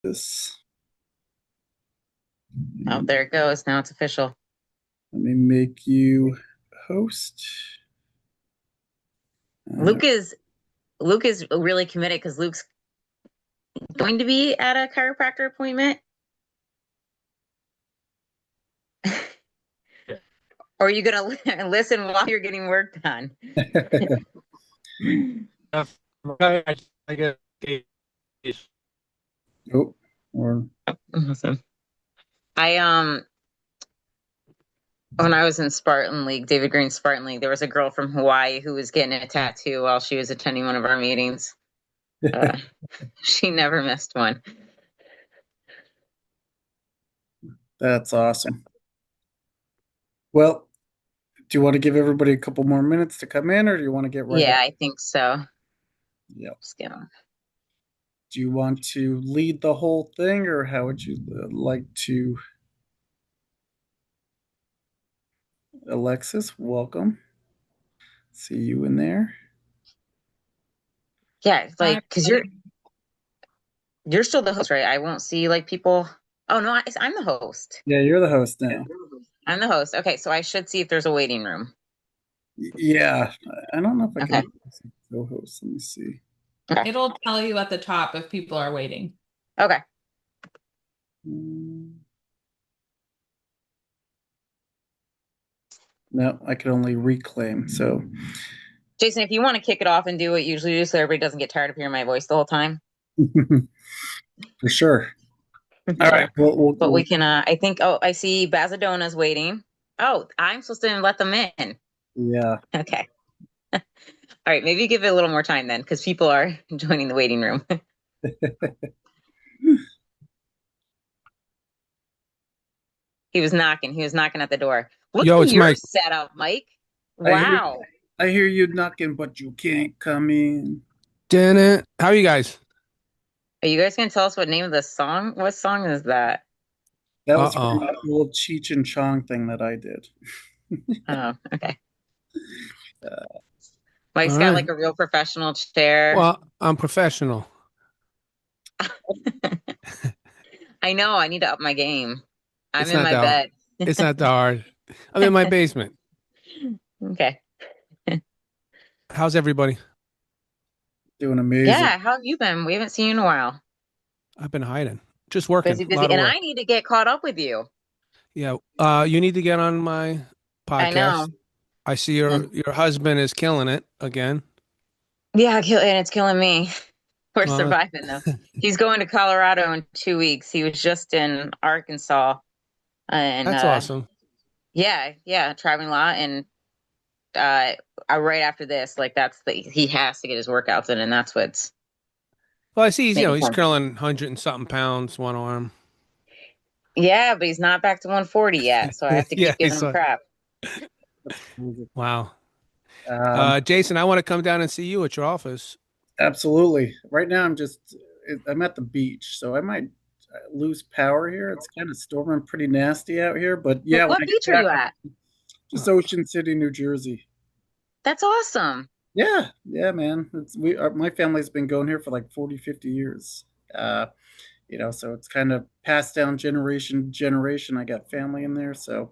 this. Oh, there it goes. Now it's official. Let me make you host. Uh, Luke is Luke is really committed because Luke's going to be at a chiropractor appointment. Or are you gonna listen while you're getting work done? I get oh, or Awesome. I when I was in Spartan League, David Green's Spartan League, there was a girl from Hawaii who was getting a tattoo while she was attending one of our meetings. Uh, she never missed one. that's awesome. Well, do you want to give everybody a couple more minutes to come in, or do you want to get right Yeah, up? I think so. Yeah. Just gonna. Do you want to lead the whole thing, or how would you like to? Alexis, welcome. See you in there. Yeah, it's Hi, like because you're everybody. you're still the host, right? I won't see like people. Oh no, I'm the host. Yeah, you're the host now. I'm the host. Okay, so I should see if there's a waiting room. Yeah, I don't know if I Okay. can co-host. Let me see. Okay. It'll tell you at the top if people are waiting. Okay. Mm, No, I can only reclaim. So Jason, if you want to kick it off and do what you usually do so everybody doesn't get tired of hearing my voice the whole time. for sure. All right. Yeah. But we can I think I see Bazadona's waiting. Oh, I'm supposed to let them in. Yeah. Okay. All right, maybe give it a little more time then, because people are joining the waiting room. He was knocking. He was knocking at the door. Look Yo, at it's your Mike. setup, Mike. I hear Wow. I hear you knocking, but you can't come in. Janet, how are you guys? Are you guys gonna tell us what name of the song? What song is that? That was from Uh-oh. that little Cheech and Chong thing that I did. Oh, okay. Uh, All Mike's got right. like a real professional chair. Well, I'm professional. I know. I need to up my game. I'm It's in not my that bed. it's not that hard. I'm in my basement. Okay. How's everybody? doing amazing. Yeah. How have you been? We haven't seen you in a while. I've been hiding. Just working. Busy, A busy. lot of And I work. need to get caught up with you. Yeah. You need to get on my I podcast. know. I see your husband is killing it again. Yeah, and it's killing me. We're Well, surviving though. He's going to Colorado in 2 weeks. He was just in Arkansas, and that's awesome. yeah, yeah, traveling a lot. And right after this, like that's the he has to get his workouts in, and that's what's Well, I see making he's him. curling 100 and something pounds, one arm. Yeah, but he's not back to 140 yet, so I have to Yeah, keep giving him crap. wow. Um, Jason, I want to come down and see you at your office. absolutely. Right now, I'm at the beach, so I might lose power here. It's kind of storming pretty nasty out here, but yeah, when What I get beach are back, you at? just Ocean City, New Jersey. That's awesome. Yeah, yeah, man. My family's been going here for like 40, 50 years. Uh, so it's kind of passed down generation to generation. I got family in there, so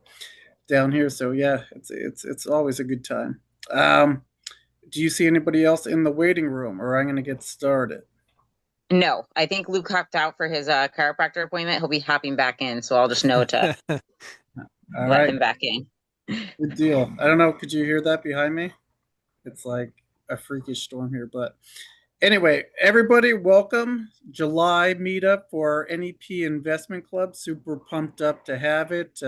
down here. So yeah, it's always a good time. Um, do you see anybody else in the waiting room, or I'm going to get started? No, I think Luke hopped out for his chiropractor appointment. He'll be hopping back in, so I'll just know to All let right, him back in. good deal. I don't know. Could you hear that behind me? It's like a freakish storm here, but anyway, everybody, welcome July meetup for NEP Investment Club. Super pumped up to have it.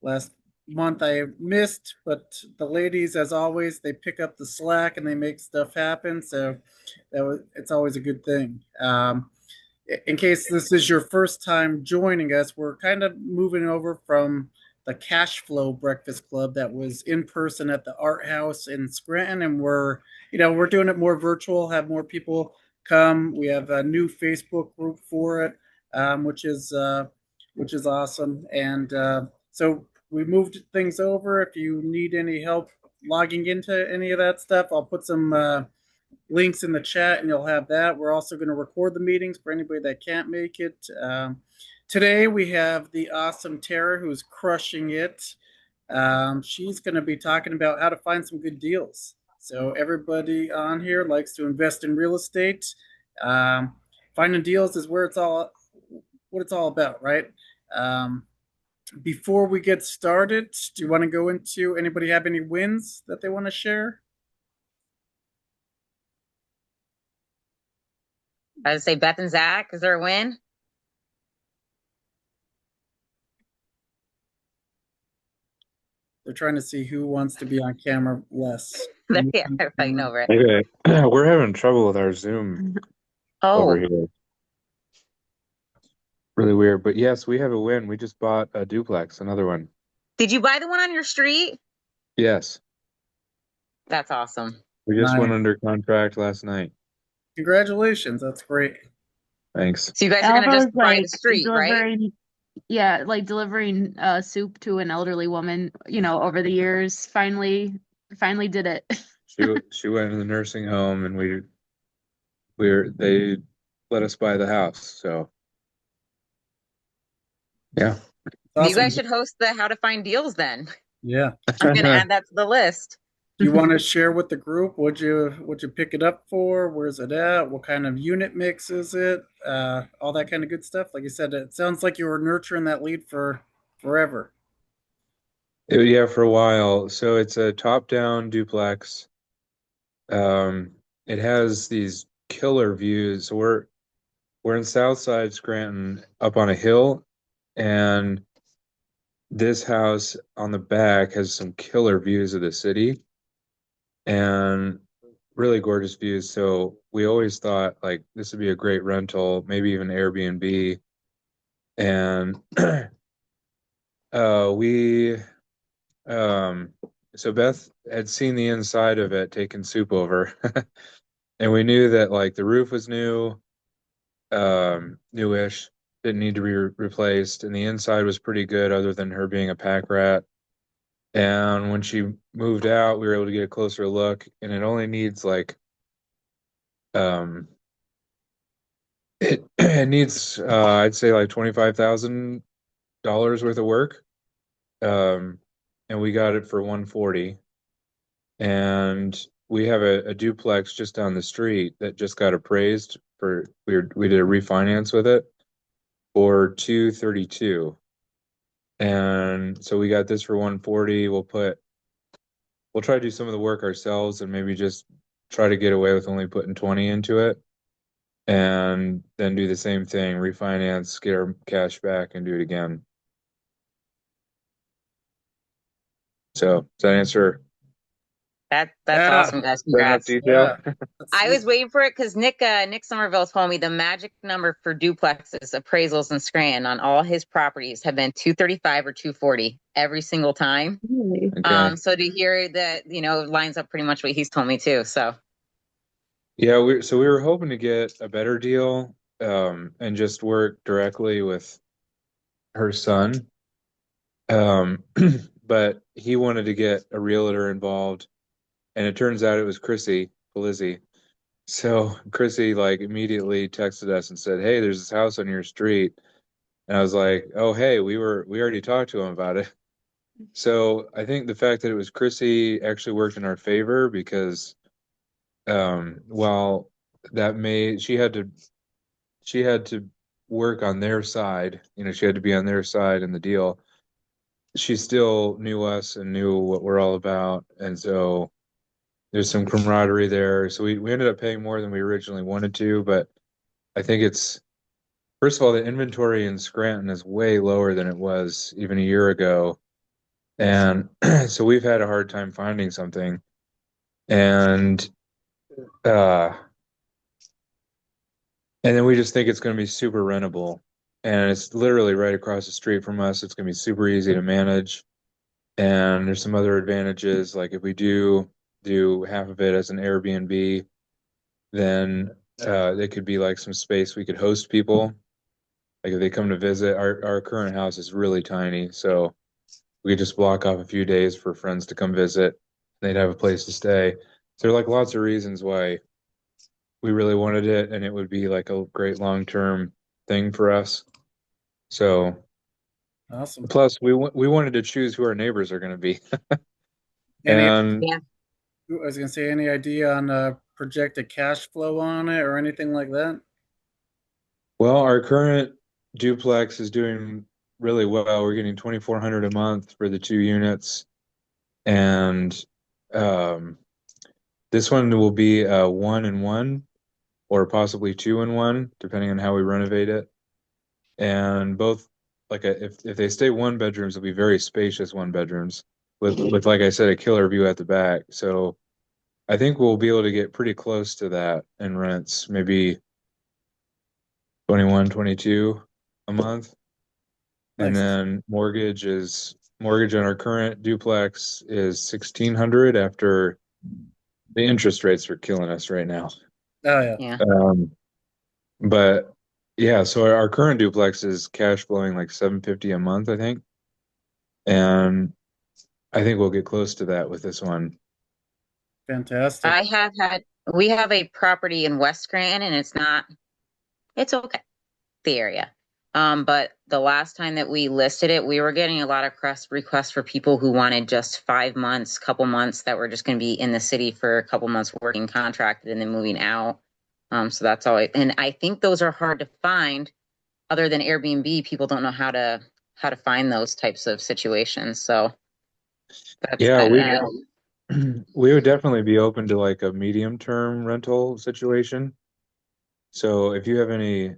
Last month I missed, but the ladies, as always, they pick up the slack and they make stuff happen. So it's always a good thing. In case this is your first time joining us, we're kind of moving over from the Cash Flow Breakfast Club that was in person at the Art House in Scranton, and we're doing it more virtual, have more people come. We have a new Facebook group for it, which is awesome, and so we moved things over. If you need any help logging into any of that stuff, I'll put some links in the chat, and you'll have that. We're also going to record the meetings for anybody that can't make it. Today we have the awesome Tara, who's crushing it. She's going to be talking about how to find some good deals. So everybody on here likes to invest in real estate. Um, Finding deals is where it's all what it's all about, right? Um, Before we get started, do you want to go into anybody have any wins that they want to share? I would say Beth and Zach, is there a win? They're trying to see who wants to be on camera less. Yeah, they're fighting over it. Okay, we're having trouble with our Zoom over Oh, here. Really weird, but yes, we have a win. We just bought a duplex, another one. did you buy the one on your street? Yes, That's awesome. we just Nice. went under contract last night. Congratulations, that's great. Thanks. So you guys are gonna Alva's just buy the like street, right? delivering, yeah, like delivering soup to an elderly woman, over the years. Finally did it. She went to the nursing home, and they let us buy the house. So yeah. You Awesome. guys should host the How to Find Deals then. Yeah. I'm gonna add that to the list. Do you want to share with the group? Would you pick it up for? Where's it at? What kind of unit mix is it? All that kind of good stuff. Like you said, it sounds like you were nurturing that lead for forever. Yeah, for a while. So it's a top-down duplex. It has these killer views. So we're in Southside Scranton, up on a hill, and this house on the back has some killer views of the city and really gorgeous views. So we always thought like this would be a great rental, maybe even Airbnb. And we so Beth had seen the inside of it taking soup over. And we knew that like the roof was newish, didn't need to be replaced, and the inside was pretty good other than her being a pack rat. And when she moved out, we were able to get a closer look, and it only needs like it needs I'd say like $25,000 worth of work. Um and we got it for 140. And we have a duplex just down the street that just got appraised for we did a refinance with it for 232. And so we got this for 140. We'll try to do some of the work ourselves and maybe just try to get away with only putting 20 into it. And then do the same thing, refinance, get our cash back and do it again. So does that answer That's Yeah. awesome, guys. enough Congrats. detail? Yeah. I was waiting for it because Nick Somerville told me the magic number for duplexes appraisals in Scranton on all his properties have been 235 or 240 every single time. Really? Okay. So to hear that, lines up pretty much what he's told me too. So Yeah, we were hoping to get a better deal, and just work directly with her son. Um, but he wanted to get a realtor involved, and it turns out it was Chrissy Polizzi. So Chrissy like immediately texted us and said, "Hey, there's this house on your street." And I was like, "Oh, hey, we already talked to him about it." So I think the fact that it was Chrissy actually worked in our favor because while that may she had to work on their side, she had to be on their side in the deal. She still knew us and knew what we're all about, and so there's some camaraderie there. So we ended up paying more than we originally wanted to, but I think it's first of all the inventory in Scranton is way lower than it was even a year ago, and so we've had a hard time finding something, and uh, and then we just think it's going to be super rentable, and it's literally right across the street from us. It's going to be super easy to manage, and there's some other advantages like if we do half of it as an Airbnb, then it could be like some space we could host people. Like if they come to visit, our current house is really tiny, so we could just block off a few days for friends to come visit. They'd have a place to stay. So there are like lots of reasons why we really wanted it, and it would be like a great long-term thing for us. So Awesome. plus we wanted to choose who our neighbors are going to be. Any, And Yeah. I was gonna say, any idea on projected cash flow on it or anything like that? well, our current duplex is doing really well. We're getting 2,400 a month for the 2 units. And um, this one will be a 1-in-1 or possibly 2-in-1, depending on how we renovate it. And both, like if they stay one bedrooms, they'll be very spacious one bedrooms with like I said, a killer view at the back. So I think we'll be able to get pretty close to that in rents, maybe 21, 22 a month. And Nice. then mortgage on our current duplex is 1,600 after the interest rates are killing us right now. Oh yeah, Yeah. But yeah, so our current duplex is cash flowing like 750 a month, I think. And I think we'll get close to that with this one. I fantastic. have had, we have a property in West Scranton and it's okay, the area. But the last time that we listed it, we were getting a lot of requests for people who wanted just 5 months, couple months that were just going to be in the city for a couple months working contracted and then moving out. So that's all. And I think those are hard to find. Other than Airbnb, people don't know how to find those types of situations. So that's Yeah, kind we of we would definitely be open to like a medium term rental situation. So if you have any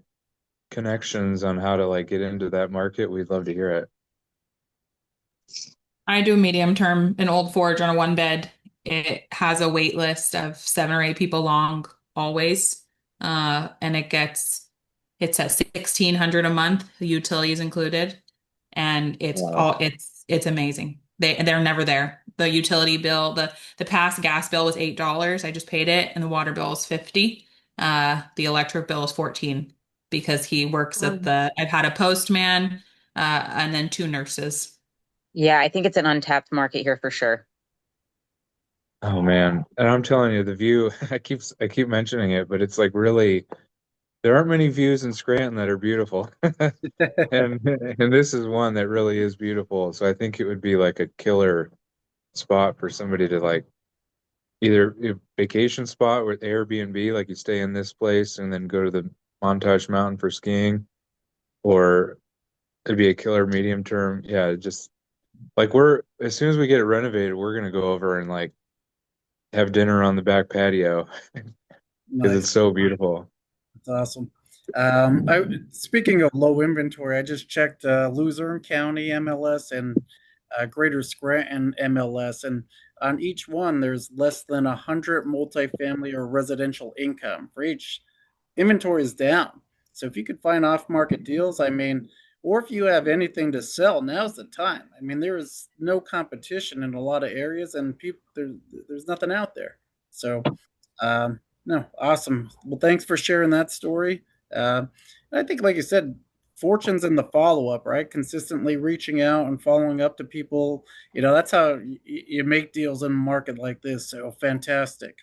connections on how to like get into that market, we'd love to hear it. I do medium term in Old Forge on a one bed. It has a wait list of 7 or 8 people long always. And it's at 1,600 a month, the utilities included. And Wow. it's amazing. They're never there. The utility bill, the past gas bill was $8. I just paid it, and the water bill is 50. The electric bill is 14 because he works at I've had a postman, and then 2 nurses. yeah, I think it's an untapped market here for sure. Oh man. And I'm telling you, the view, I keep mentioning it, but it's like really there aren't many views in Scranton that are beautiful. And this is one that really is beautiful. So I think it would be like a killer spot for somebody to like either a vacation spot with Airbnb, like you stay in this place and then go to the Montage Mountain for skiing, or it'd be a killer medium term. Yeah, just like we're as soon as we get it renovated, we're gonna go over and like have dinner on the back patio because it's Nice. so beautiful. That's awesome. Speaking of low inventory, I just checked Luzerne County MLS and Greater Scranton MLS, and on each one, there's less than 100 multifamily or residential income for each. Inventory is down. So if you could find off-market deals, I mean, or if you have anything to sell, now's the time. I mean, there is no competition in a lot of areas, and there's nothing out there. So no, awesome. Well, thanks for sharing that story. Uh, I think, like you said, fortunes in the follow up, right? Consistently reaching out and following up to people. That's how you make deals in a market like this. So fantastic.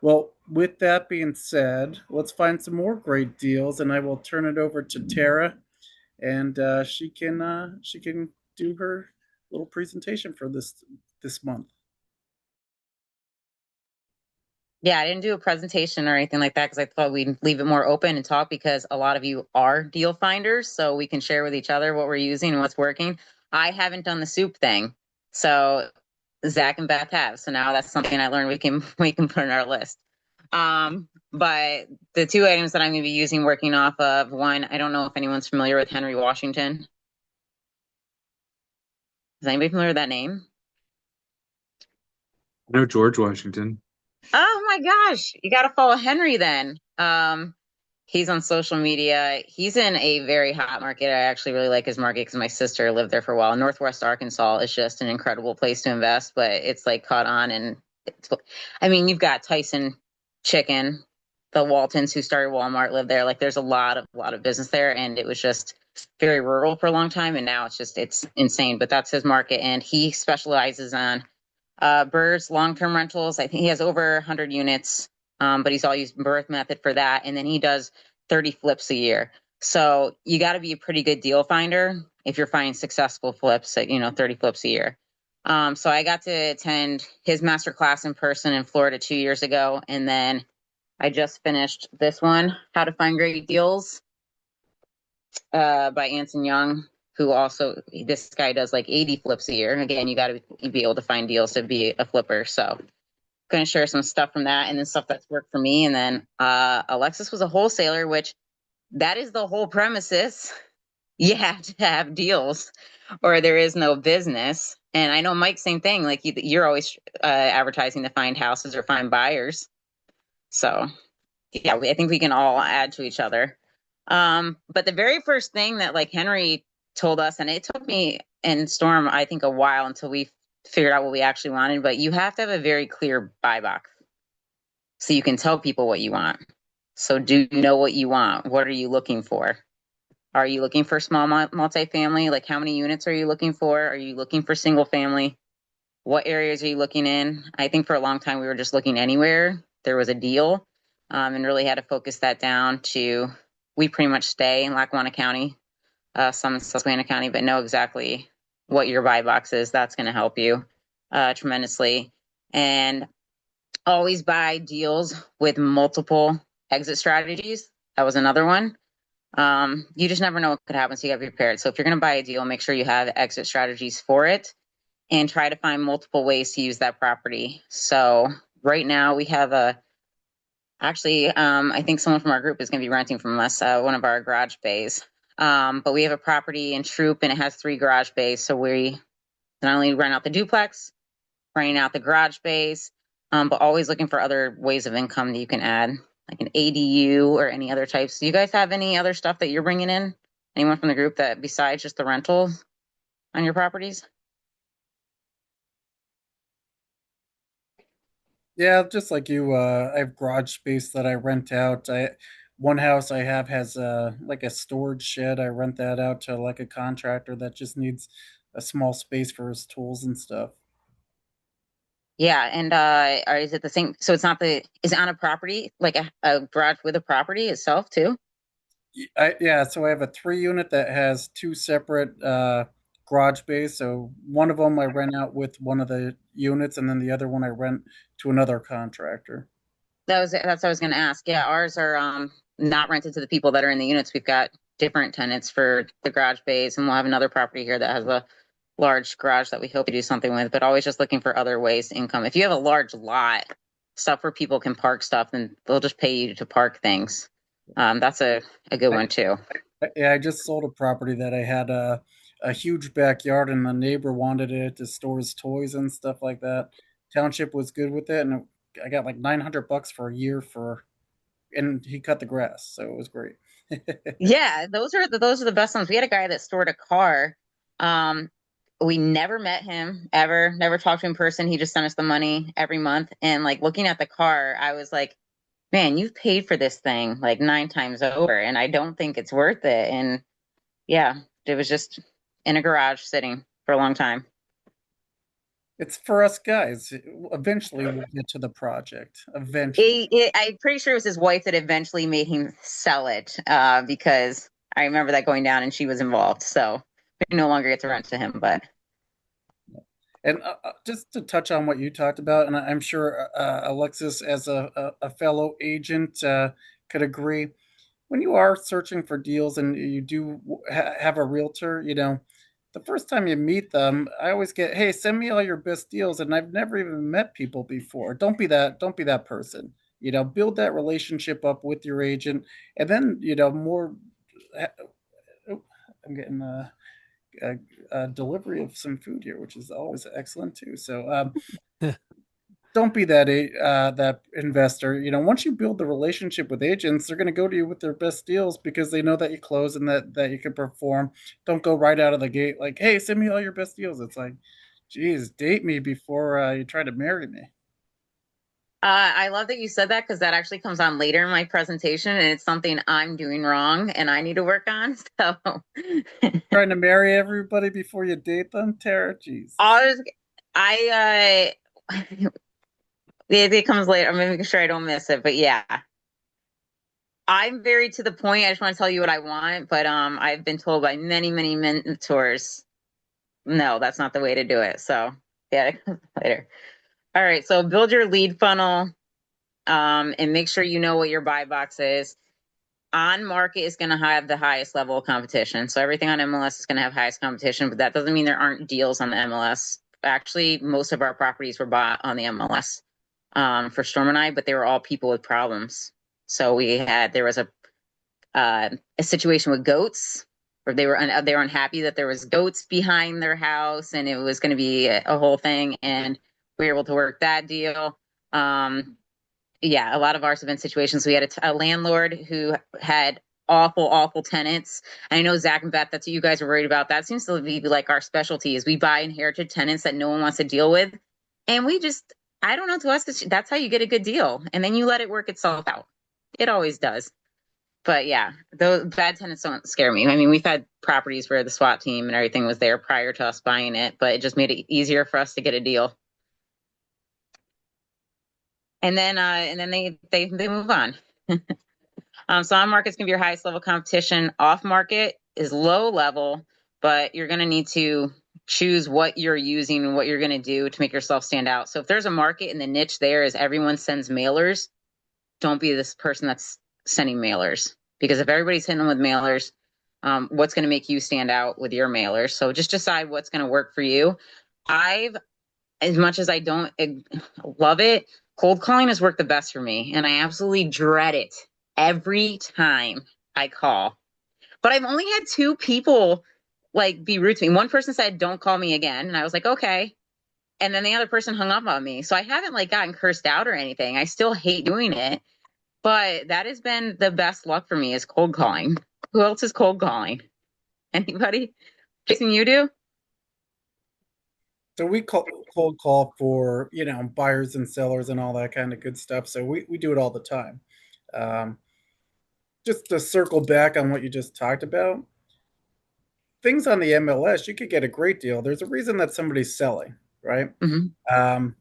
Well, with that being said, let's find some more great deals, and I will turn it over to Tara, and she can do her little presentation for this month. Yeah, I didn't do a presentation or anything like that because I thought we'd leave it more open and talk because a lot of you are deal finders, so we can share with each other what we're using and what's working. I haven't done the soup thing, so Zach and Beth have. So now that's something I learned we can put on our list. But the two items that I'm going to be using, working off of, one, I don't know if anyone's familiar with Henry Washington. Is anybody familiar with that name? No, George Washington. Oh my gosh, you got to follow Henry then. He's on social media. He's in a very hot market. I actually really like his market because my sister lived there for a while. Northwest Arkansas is just an incredible place to invest, but it's like caught on. And I mean, you've got Tyson Chicken, the Waltons who started Walmart live there. Like there's a lot of business there. And it was just very rural for a long time. And now it's insane, but that's his market. And he specializes on Burr's long-term rentals. I think he has over 100 units. but he's all used birth method for that. And then he does 30 flips a year. So you got to be a pretty good deal finder if you're finding successful flips at, 30 flips a year. So I got to attend his master class in person in Florida 2 years ago. And then I just finished this one, How to Find Great Deals, by Anson Young, who also, this guy does like 80 flips a year. Again, you got to be able to find deals to be a flipper. So going to share some stuff from that and then stuff that's worked for me. And then Alexis was a wholesaler, which that is the whole premises. You have to have deals or there is no business. And I know Mike, same thing. Like you're always advertising to find houses or find buyers. So yeah, I think we can all add to each other. But the very first thing that like Henry told us, and it took me and Storm, I think, a while until we figured out what we actually wanted, but you have to have a very clear buy box so you can tell people what you want. So do you know what you want? What are you looking for? Are you looking for small multifamily? Like how many units are you looking for? Are you looking for single family? What areas are you looking in? I think for a long time we were just looking anywhere there was a deal, and really had to focus that down to, we pretty much stay in Lackawanna County, some in Susquehanna County, but know exactly what your buy box is. That's going to help you tremendously. And always buy deals with multiple exit strategies. That was another one. You just never know what could happen, so you got to be prepared. So if you're going to buy a deal, make sure you have exit strategies for it and try to find multiple ways to use that property. So right now we have I think someone from our group is going to be renting from us, one of our garage bays. But we have a property in Troop and it has 3 garage bays. So we not only rent out the duplex, renting out the garage bays, but always looking for other ways of income that you can add, like an ADU or any other types. Do you guys have any other stuff that you're bringing in? Anyone from the group that besides just the rentals on your properties? Yeah, just like you, I have garage space that I rent out. I One house I have has like a storage shed. I rent that out to like a contractor that just needs a small space for his tools and stuff. Yeah, and or is it the same? So it's not is it on a property, like a garage with a property itself too? Yeah, so I have a 3 unit that has 2 separate garage bays. So one of them I rent out with one of the units, and then the other one I rent to another contractor. That's what I was going to ask. Yeah, ours are not rented to the people that are in the units. We've got different tenants for the garage bays, and we'll have another property here that has a large garage that we hope to do something with. But always just looking for other ways to income. If you have a large lot, stuff where people can park stuff, then they'll just pay you to park things. That's a good one too. Yeah, I just sold a property that I had a huge backyard, and the neighbor wanted it to store his toys and stuff like that. Township was good with it, and I got like $900 for a year and he cut the grass, so it was great. Yeah, those are the best ones. We had a guy that stored a car. Um, we never met him ever, never talked to him in person. He just sent us the money every month. And like looking at the car, I was like, man, you've paid for this thing like 9 times over, and I don't think it's worth it. And yeah, it was just in a garage sitting for a long time. It's for us guys. Eventually, we'll get to the project. Eventually. I'm pretty sure it was his wife that eventually made him sell it, because I remember that going down and she was involved. So we no longer get to rent to him, but And just to touch on what you talked about, and I'm sure Alexis, as a fellow agent, could agree. When you are searching for deals and you do have a realtor, the first time you meet them, I always get, "Hey, send me all your best deals," and I've never even met people before. Don't be that. Don't be that person. Build that relationship up with your agent, and then more. Oh, I'm getting a delivery of some food here, which is always excellent too. So don't be that investor. Once you build the relationship with agents, they're going to go to you with their best deals because they know that you close and that you can perform. Don't go right out of the gate like, "Hey, send me all your best deals." It's like, geez, date me before you try to marry me. I love that you said that because that actually comes on later in my presentation, and it's something I'm doing wrong and I need to work on. So Trying to marry everybody before you date them, Tara. Jeez. I was, I It comes later. I'm making sure I don't miss it. But yeah, I'm very to the point. I just want to tell you what I want. But I've been told by many, many mentors, no, that's not the way to do it. So yeah, it comes later. All right. So build your lead funnel, and make sure you know what your buy box is. On market is going to have the highest level of competition. So everything on MLS is going to have highest competition, but that doesn't mean there aren't deals on the MLS. Actually, most of our properties were bought on the MLS, for Storm and I, but they were all people with problems. So there was a situation with goats where they were unhappy that there was goats behind their house and it was going to be a whole thing. And we were able to work that deal. Yeah, a lot of ours have been situations. We had a landlord who had awful, awful tenants. I know Zach and Beth, that's what you guys are worried about. That seems to be like our specialty is we buy inherited tenants that no one wants to deal with. And I don't know, to us, that's how you get a good deal. And then you let it work itself out. It always does. But yeah, those bad tenants don't scare me. I mean, we've had properties where the SWAT team and everything was there prior to us buying it, but it just made it easier for us to get a deal. And then they move on. So on market's gonna be your highest level competition. Off market is low level, but you're gonna need to choose what you're using and what you're gonna do to make yourself stand out. So if there's a market and the niche there is everyone sends mailers, don't be this person that's sending mailers. Because if everybody's hitting them with mailers, what's gonna make you stand out with your mailers? So just decide what's gonna work for you. I've as much as I don't love it, cold calling has worked the best for me. And I absolutely dread it every time I call. But I've only had two people like be rude to me. One person said, "Don't call me again." And I was like, okay. And then the other person hung up on me. So I haven't like gotten cursed out or anything. I still hate doing it. But that has been the best luck for me is cold calling. Who else is cold calling? Anybody? Jason, you do? So we cold call for, buyers and sellers and all that kind of good stuff. So we do it all the time. Um, just to circle back on what you just talked about, things on the MLS, you could get a great deal. There's a reason that somebody's selling, right? Mm-hmm. Um,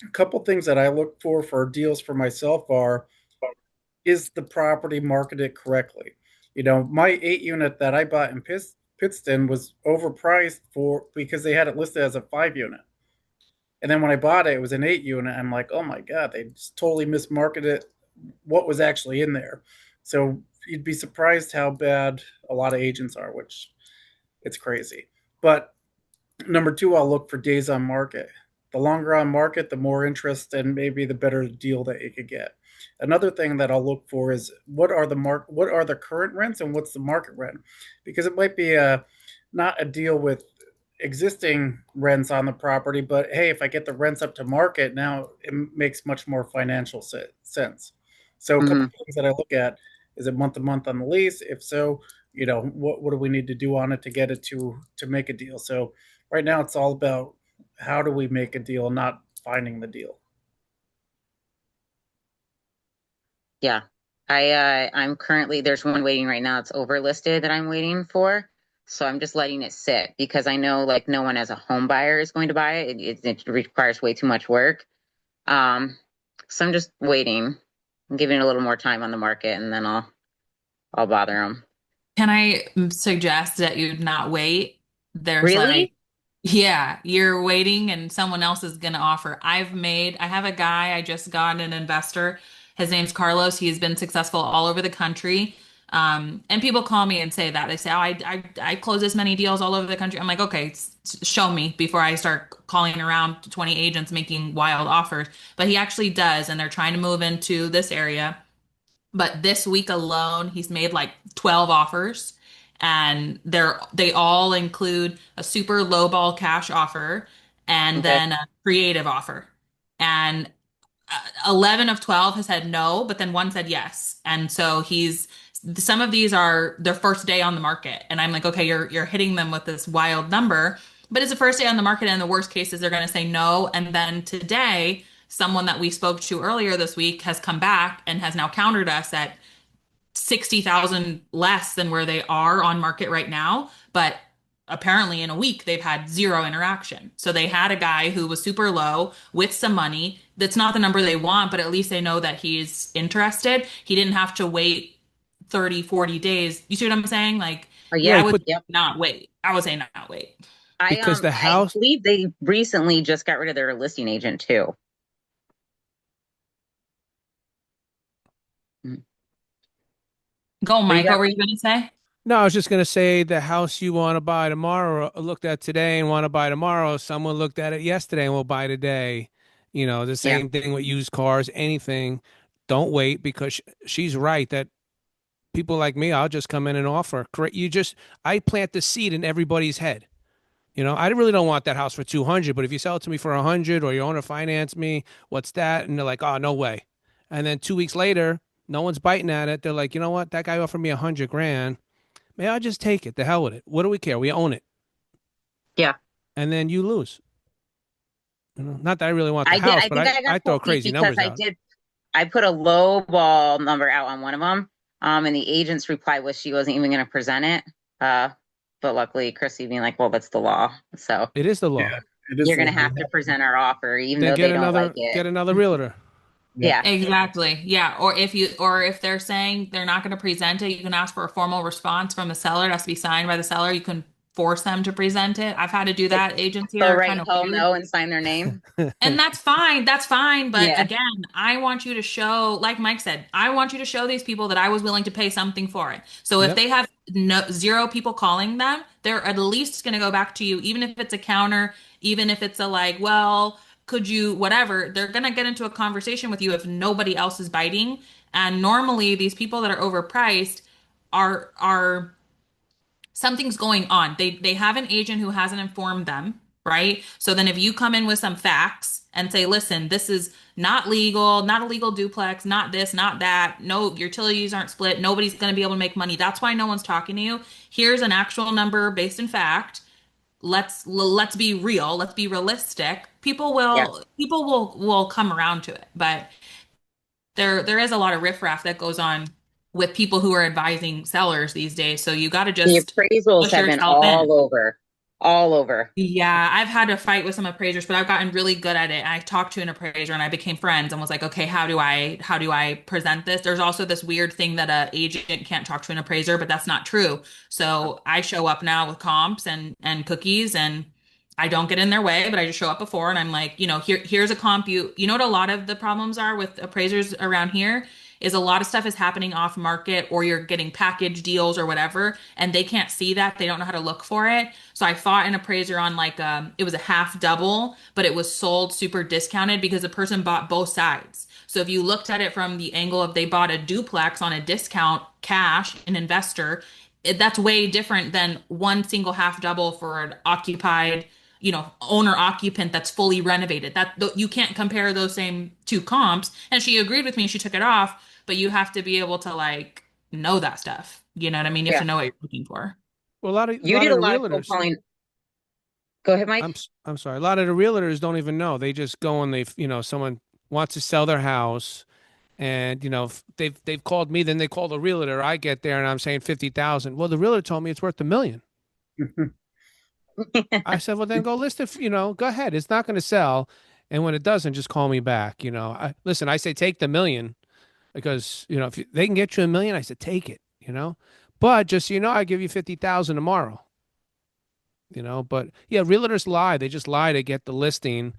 a couple things that I look for deals for myself are, is the property marketed correctly? My 8 unit that I bought in Pittston was overpriced for because they had it listed as a 5 unit. And then when I bought it, it was an 8 unit. I'm like, oh my God, they just totally mismarketed what was actually in there. So you'd be surprised how bad a lot of agents are, which it's crazy. But number two, I'll look for days on market. The longer on market, the more interest and maybe the better deal that you could get. Another thing that I'll look for is what are the current rents and what's the market rent, because it might be not a deal with existing rents on the property, but hey, if I get the rents up to market, now it makes much more financial sense. So a couple Mm-hmm. of things that I look at, is it month to month on the lease? If so, what do we need to do on it to get it to make a deal? So right now it's all about how do we make a deal, not finding the deal. Yeah. I'm currently there's one waiting right now. It's overlisted that I'm waiting for. So I'm just letting it sit because I know like no one as a home buyer is going to buy it. It requires way too much work. Um, so I'm just waiting. I'm giving it a little more time on the market and then I'll bother them. Can I suggest that you not wait? There's like, Really? yeah, you're waiting and someone else is going to offer. I have a guy, I just got an investor. His name's Carlos. He's been successful all over the country. And people call me and say that. They say, oh, I close this many deals all over the country. I'm like, okay, show me before I start calling around to 20 agents making wild offers. But he actually does, and they're trying to move into this area. But this week alone, he's made like 12 offers and they all include a super low ball cash offer and Okay. then a creative offer. And 11 of 12 has said no, but then one said yes. And so some of these are their first day on the market. And I'm like, okay, you're hitting them with this wild number, but it's the first day on the market. And the worst case is they're going to say no. And then today, someone that we spoke to earlier this week has come back and has now countered us at 60,000 less than where they are on market right now. But apparently in a week they've had zero interaction. So they had a guy who was super low with some money. That's not the number they want, but at least they know that he's interested. He didn't have to wait 30, 40 days. You see what I'm saying? Like, I Yeah, Right, would but yep. not wait. I would say not wait. because the I house, believe they recently just got rid of their listing agent too. Mm. Go, But you Mike. got What were you going to say? no, I was just going to say the house you want to buy tomorrow, looked at today and want to buy tomorrow. Someone looked at it yesterday and will buy today. You know, the yeah, same thing with used cars, anything. Don't wait because she's right that people like me, I'll just come in and offer. I plant the seed in everybody's head. You know, I really don't want that house for 200, but if you sell it to me for 100 or your owner finance me, what's that? And they're like, oh, no way. And then 2 weeks later, no one's biting at it. They're like, you know what? That guy offered me 100 grand. May I just take it? The hell with it. What do we care? We own it. yeah. And then you lose. You know, not that I really want the I did. house, I but think I got I throw pulled crazy because numbers out. I put a low ball number out on one of them. And the agent's reply was she wasn't even going to present it. Uh, but luckily, Chrissy being like, well, that's the law. So It is the Yeah, law. it is you're the going to law. have to present our offer, even Then though they don't like it. get another realtor. Yeah. Yeah. Exactly. Yeah. Or if they're saying they're not going to present it, you can ask for a formal response from the seller. It has to be signed by the seller. You can force them to present it. I've had to do Like, that. Agents here they'll are kind write of hell weird. no and sign their name. And that's fine. That's fine. But Yeah. again, I want you to show, like Mike said, I want you to show these people that I was willing to pay something for it. So if Yep. they have zero people calling them, they're at least going to go back to you, even if it's a counter, even if it's a like, well, could you, whatever, they're going to get into a conversation with you if nobody else is biting. And normally these people that are overpriced are something's going on. They have an agent who hasn't informed them, right? So then if you come in with some facts and say, "Listen, this is not legal, not a legal duplex, not this, not that. No, utilities aren't split. Nobody's going to be able to make money. That's why no one's talking to you. Here's an actual number based in fact. Let's be real. Let's be realistic. Yeah. People will come around to it. But there is a lot of riffraff that goes on with people who are advising sellers these days. So you got to The just appraisals push have been yourself in. all over, all over. Yeah, I've had to fight with some appraisers, but I've gotten really good at it. I talked to an appraiser and I became friends and was like, okay, how do I present this? There's also this weird thing that a agent can't talk to an appraiser, but that's not true. So I show up now with comps and cookies and I don't get in their way, but I just show up before and I'm like, here's a comp. You know what a lot of the problems are with appraisers around here is a lot of stuff is happening off market or you're getting package deals or whatever, and they can't see that. They don't know how to look for it. So I fought an appraiser on like it was a half double, but it was sold super discounted because the person bought both sides. So if you looked at it from the angle of they bought a duplex on a discount cash, an investor, that's way different than one single half double for an occupied, owner occupant that's fully renovated. You can't compare those same two comps. And she agreed with me. She took it off, but you have to be able to like know that stuff. You know what I mean? You have Yeah. to know what you're looking for. Well, a You lot did of a the lot of cold realtors, calling. Go ahead, Mike. I'm sorry. A lot of the realtors don't even know. They just go and someone wants to sell their house and they've called me, then they call the realtor. I get there and I'm saying 50,000. Well, the realtor told me it's worth 1 million. I said, well, then go list it, go ahead. It's not going to sell. And when it doesn't, just call me back. Listen, I say take the million because, if they can get you 1 million, I said, take it, but just, I give you 50,000 tomorrow, but yeah, realtors lie. They just lie to get the listing.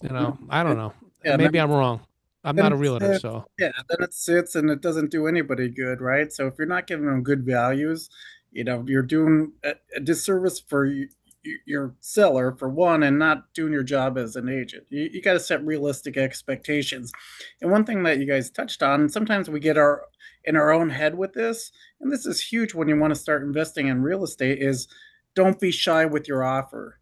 I don't know. Yeah, and Maybe I'm wrong. I'm not then a it realtor. sits, So yeah, then it sits and it doesn't do anybody good, right? So if you're not giving them good values, you're doing a disservice for your seller for one, and not doing your job as an agent. You got to set realistic expectations. And one thing that you guys touched on, sometimes we get in our own head with this, and this is huge when you want to start investing in real estate, is don't be shy with your offer.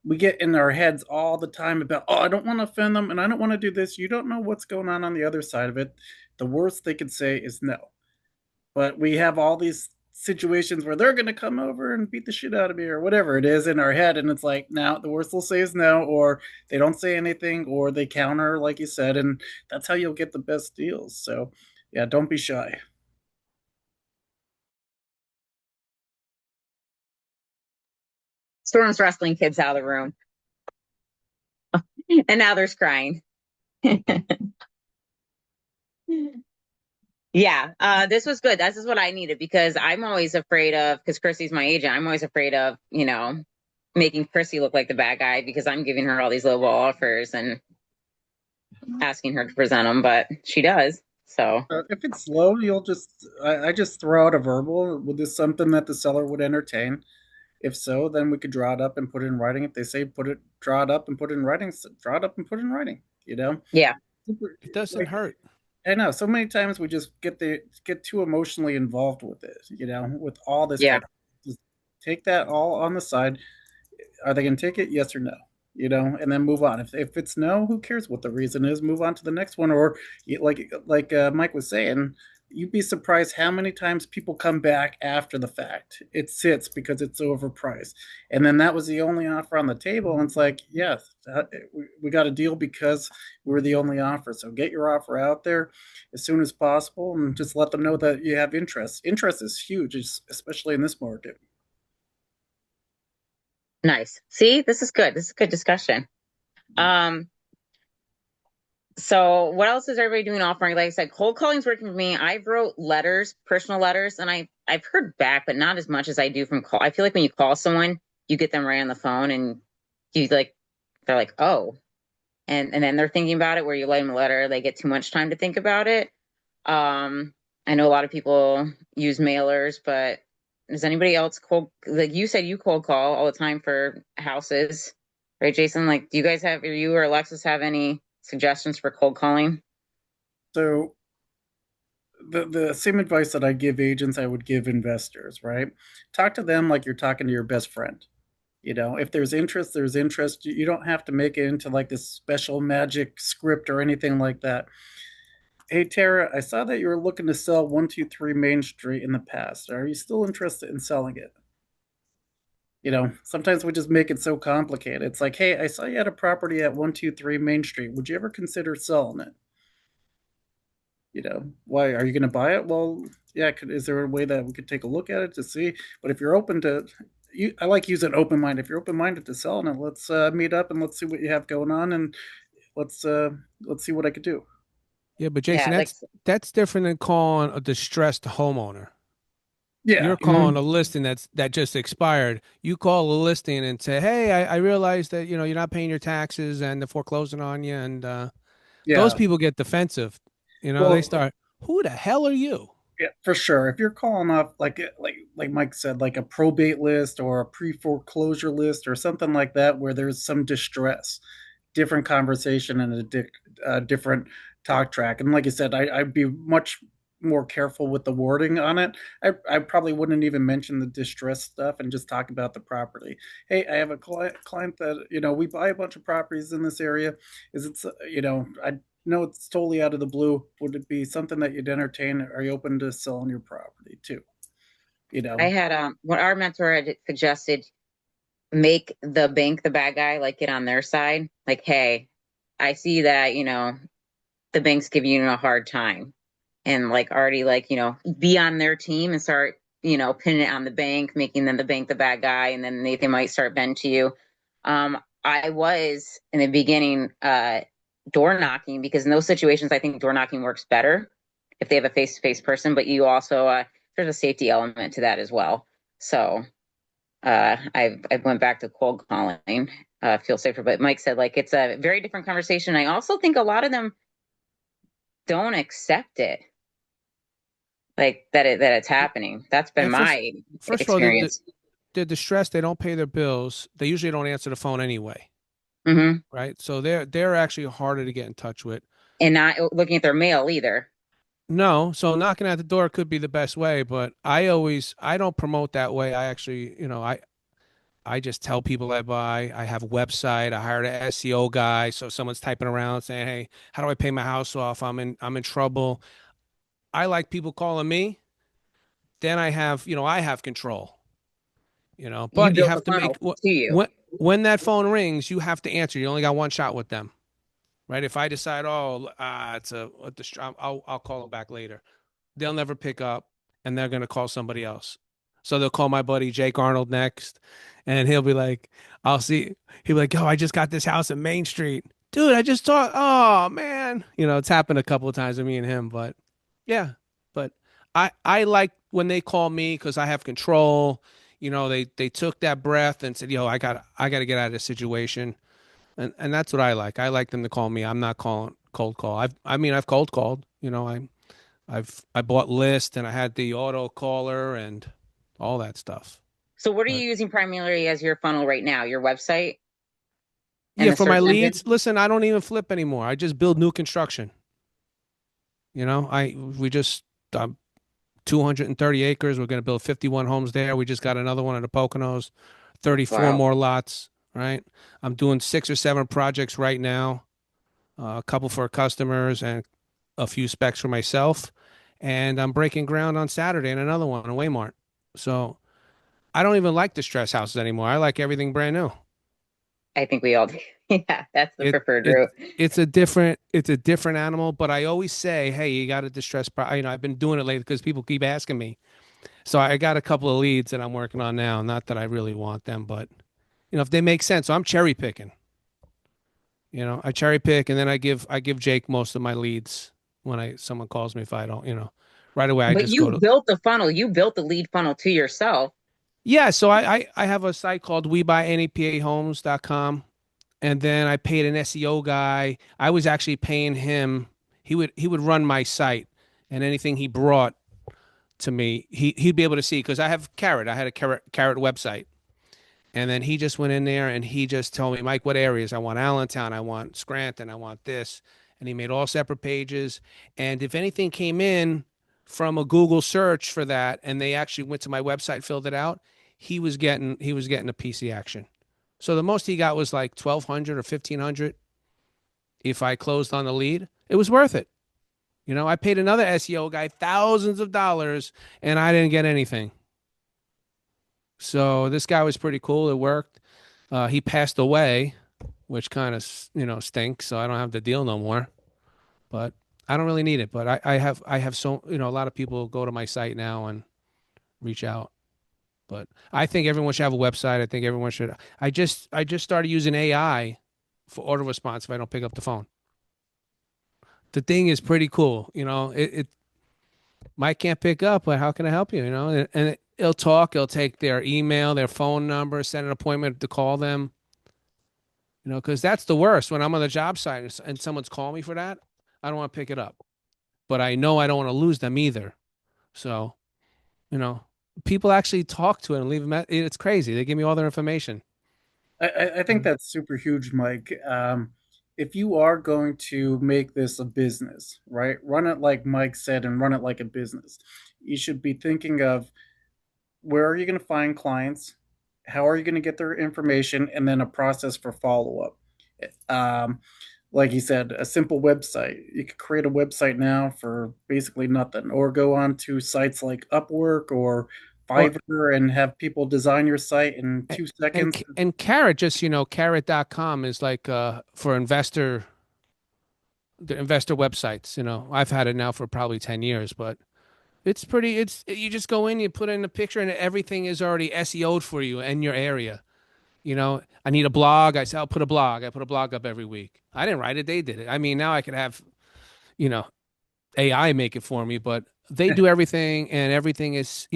We get in our heads all the time about, oh, I don't want to offend them and I don't want to do this. You don't know what's going on the other side of it. The worst they could say is no. But we have all these situations where they're going to come over and beat the shit out of me or whatever it is in our head. And it's like, now the worst they'll say is no, or they don't say anything, or they counter, like you said. And that's how you'll get the best deals. So, yeah, don't be shy. Storm's wrestling kids out of the room. And now there's crying. Yeah, this was good. This is what I needed because I'm always afraid of, because Chrissy's my agent, I'm always afraid of, making Chrissy look like the bad guy because I'm giving her all these lowball offers and asking her to present them, but she does. So, If it's low, I just throw out a verbal. Would this something that the seller would entertain? If so, then we could draw it up and put it in writing. If they say draw it up and put it in writing, draw it up and put it in writing. yeah, It doesn't Like, hurt. I know so many times we just get too emotionally involved with it. With all this yeah, kind of, just take that all on the side. Are they going to take it? Yes or no? And then move on. If it's no, who cares what the reason is? Move on to the next one. Or like Mike was saying, you'd be surprised how many times people come back after the fact. It sits because it's overpriced, and then that was the only offer on the table. And it's like, yes, we got a deal because we're the only offer. So get your offer out there as soon as possible, and just let them know that you have interest. Interest is huge, especially in this market. nice. See, this is good. This is good discussion. Um, so what else is everybody doing offering? Like I said, cold calling's working for me. I've wrote letters, personal letters, and I've heard back, but not as much as I do from call. I feel like when you call someone, you get them right on the phone and you like they're like, oh, and then they're thinking about it, where you write them a letter, they get too much time to think about it. Um, I know a lot of people use mailers, but does anybody else cold, like you said, you cold call all the time for houses, right, Jason? Like, do you guys have, or you or Alexis have any suggestions for cold calling? So the same advice that I give agents, I would give investors, right? Talk to them like you're talking to your best friend. If there's interest, there's interest. You don't have to make it into like this special magic script or anything like that. Hey Tara, I saw that you were looking to sell 123 Main Street in the past. Are you still interested in selling it? Sometimes we just make it so complicated. It's like, hey, I saw you had a property at 123 Main Street. Would you ever consider selling it? Why are you going to buy it? Well, yeah, is there a way that we could take a look at it to see? But if you're open to, I like using open mind. If you're open minded to selling it, let's meet up and let's see what you have going on, and let's uh let's see what I could do. Yeah, but Jason, Yeah, like, that's different than calling a distressed homeowner. Yeah. You're calling a listing that just expired. You call a listing and say, "Hey, I realize that you're not paying your taxes and they're foreclosing on you," and those Yeah. people get defensive. They Well, start, "Who the hell are you?" yeah, for sure. If you're calling up like Mike said, like a probate list or a pre foreclosure list or something like that, where there's some distress, different conversation and different talk track. And like I said, I'd be much more careful with the wording on it. I probably wouldn't even mention the distress stuff and just talk about the property. Hey, I have a client that we buy a bunch of properties in this area. Is it I know it's totally out of the blue. Would it be something that you'd entertain? Are you open to selling your property too? You I know, had what our mentor had suggested, make the bank the bad guy, like get on their side. Like, hey, I see that, the bank's giving you a hard time, and like already like, be on their team and start, pinning it on the bank, making them the bank the bad guy, and then they might start bend to you. I was in the beginning door knocking, because in those situations I think door knocking works better if they have a face-to-face person, but you also there's a safety element to that as well. So I went back to cold calling, feel safer. But Mike said like it's a very different conversation. I also think a lot of them don't accept it, like that it's happening. That's been Yeah, my first of all, experience. they're distressed. They don't pay their bills. They usually don't answer the phone anyway, Hmm. right? So they're actually harder to get in touch with. And not looking at their mail either. No, so knocking at the door could be the best way, but I don't promote that way. I actually, I just tell people I buy. I have a website. I hired an SEO guy, so someone's typing around saying, "Hey, how do I pay my house off? I'm in trouble." I like people calling me. Then I have control. You But you built have the to make funnel to you. when that phone rings, you have to answer. You only got one shot with them, right? If I decide, oh, it's I'll call them back later. They'll never pick up, and they're going to call somebody else. So they'll call my buddy Jake Arnold next, and he'll be like, I'll see, he'll be like, "Oh, I just got this house in Main Street, dude. I just thought, oh man, it's happened a couple of times with me and him, but yeah, but I like when they call me because I have control. They took that breath and said, "Yo, I got to get out of this situation," and that's what I like. I like them to call me. I'm not calling cold call. I've cold called. I bought List and I had the auto caller and all that stuff. So what are you But using primarily as your funnel right now? Your website and yeah, the for my search leads, engine? listen, I don't even flip anymore. I just build new construction. We just 230 acres. We're going to build 51 homes there. We just got another one in the Poconos, 34 Wow. more lots, right? I'm doing 6 or 7 projects right now, a couple for customers and a few specs for myself. And I'm breaking ground on Saturday and another one in Waymart. So I don't even like distress houses anymore. I like everything brand new. I think we all do. Yeah, that's the It preferred it route. it's a different animal, but I always say, hey, you got a distress. I've been doing it lately because people keep asking me. So I got a couple of leads that I'm working on now. Not that I really want them, but if they make sense. So I'm cherry picking. I cherry pick and then I give Jake most of my leads when I someone calls me if I don't, right away I But just go you to built the funnel. You built the lead funnel to yourself. yeah. So I have a site called WeBuyNEPAHomes.com, and then I paid an SEO guy. I was actually paying him. He would run my site, and anything he brought to me, he'd be able to see because I have Carrot. I had a Carrot website. And then he just went in there and he just told me, Mike, what areas? I want Allentown, I want Scranton, I want this. And he made all separate pages. And if anything came in from a Google search for that and they actually went to my website, filled it out, he was getting a PC action. So the most he got was like 1,200 or 1,500 if I closed on the lead. It was worth it. I paid another SEO guy thousands of dollars and I didn't get anything. So this guy was pretty cool. It worked. He passed away, which kind of stinks. So I don't have the deal no more. But I don't really need it. But I have so a lot of people go to my site now and reach out. But I think everyone should have a website. I think everyone should. I just started using AI for auto response if I don't pick up the phone. The thing is pretty cool. It Mike can't pick up, but how can I help you? And it'll talk. It'll take their email, their phone number, set an appointment to call them. Because that's the worst when I'm on the job site and someone's calling me for that. I don't want to pick it up, but I know I don't want to lose them either. So, you know, people actually talk to it and leave them. It's crazy. They give me all their information. I think that's super huge, Mike. If you are going to make this a business, right, run it like Mike said and run it like a business. You should be thinking of where are you going to find clients, how are you going to get their information, and then a process for follow up. Um, like you said, a simple website. You could create a website now for basically nothing, or go on to sites like Upwork or Or Fiverr and have people design your site in and 2 seconds. and Carrot just Carrot.com is like for the investor websites. I've had it now for probably 10 years, but it's pretty. You just go in, you put in a picture, and everything is already SEO'd for you in your area. I need a blog. I say I'll put a blog. I put a blog up every week. I didn't write it; they did it. I mean, now I could have you know AI make it for me, but they do everything, and everything is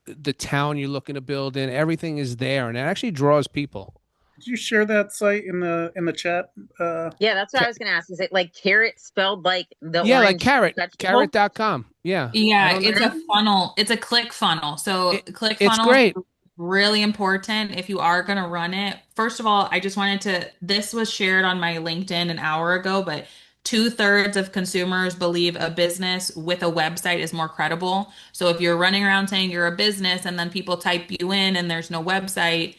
the town you're looking to build in. Everything is there, and it actually draws people. Did you share that site in the chat? Yeah, that's what I Ca- was going to ask. Is it like carrot spelled like the yeah, like orange Carrot, vegetable? Carrot.com. Yeah, I Yeah, don't know. it's a funnel. It's a click funnel. So It, click it's funnels great. really important if you are going to run it. First of all, I just wanted to, this was shared on my LinkedIn an hour ago, but 2/3 of consumers believe a business with a website is more credible. So if you're running around saying you're a business and then people type you in and there's no website,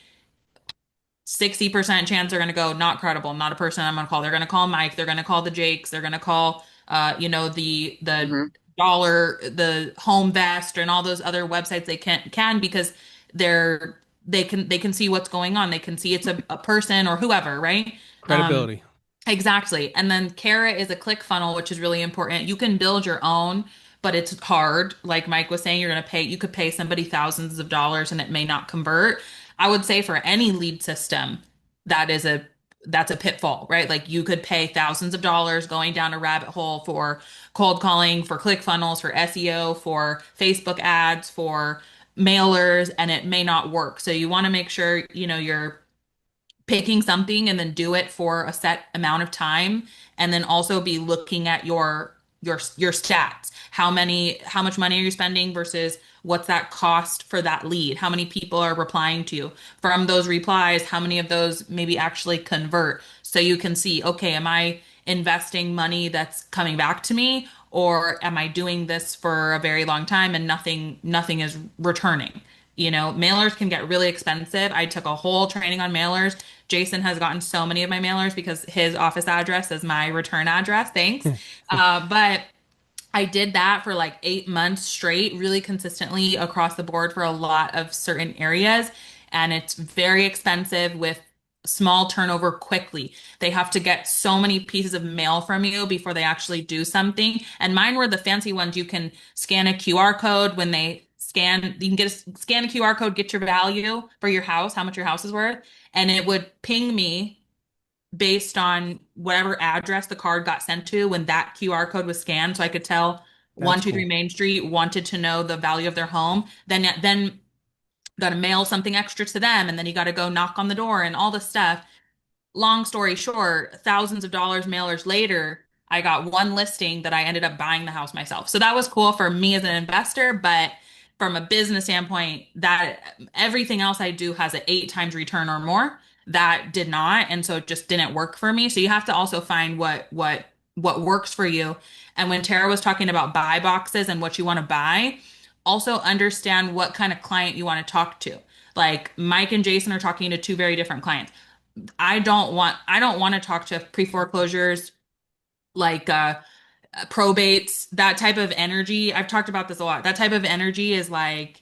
60% chance they're going to go, not credible, not a person I'm going to call. They're going to call Mike, they're going to call the Jakes, they're going to call the Hmm. dollar, the home vest and all those other websites they can because they can see what's going on. They can see it's a person or whoever, right? Um, Credibility. exactly. And then Kara is a click funnel, which is really important. You can build your own, but it's hard. Like Mike was saying, you could pay somebody thousands of dollars and it may not convert. I would say for any lead system, that is a that's a pitfall, right? Like you could pay thousands of dollars going down a rabbit hole for cold calling, for ClickFunnels, for SEO, for Facebook ads, for mailers, and it may not work. So you want to make sure, you're picking something and then do it for a set amount of time, and then also be looking at your stats. How much money are you spending versus what's that cost for that lead? How many people are replying to you? From those replies, how many of those maybe actually convert? So you can see, okay, am I investing money that's coming back to me, or am I doing this for a very long time and nothing is returning? Mailers can get really expensive. I took a whole training on mailers. Jason has gotten so many of my mailers because his office address is my return address. Thanks. But I did that for like 8 months straight, really consistently across the board for a lot of certain areas. And it's very expensive with small turnover quickly. They have to get so many pieces of mail from you before they actually do something. And mine were the fancy ones. You can scan a QR code when they scan, you can scan a QR code, get your value for your house, how much your house is worth, and it would ping me based on whatever address the card got sent to when that QR code was scanned. So I could tell That's 123 cool. Main Street wanted to know the value of their home. Then got to mail something extra to them. And then you got to go knock on the door and all this stuff. Long story short, thousands of dollars mailers later, I got one listing that I ended up buying the house myself. So that was cool for me as an investor, but from a business standpoint, that everything else I do has an 8 times return or more. That did not, and so it just didn't work for me. So you have to also find what works for you. And when Tara was talking about buy boxes and what you want to buy, also understand what kind of client you want to talk to. Like Mike and Jason are talking to two very different clients. I don't want to talk to pre-foreclosures, like probates, that type of energy. I've talked about this a lot. That type of energy is like,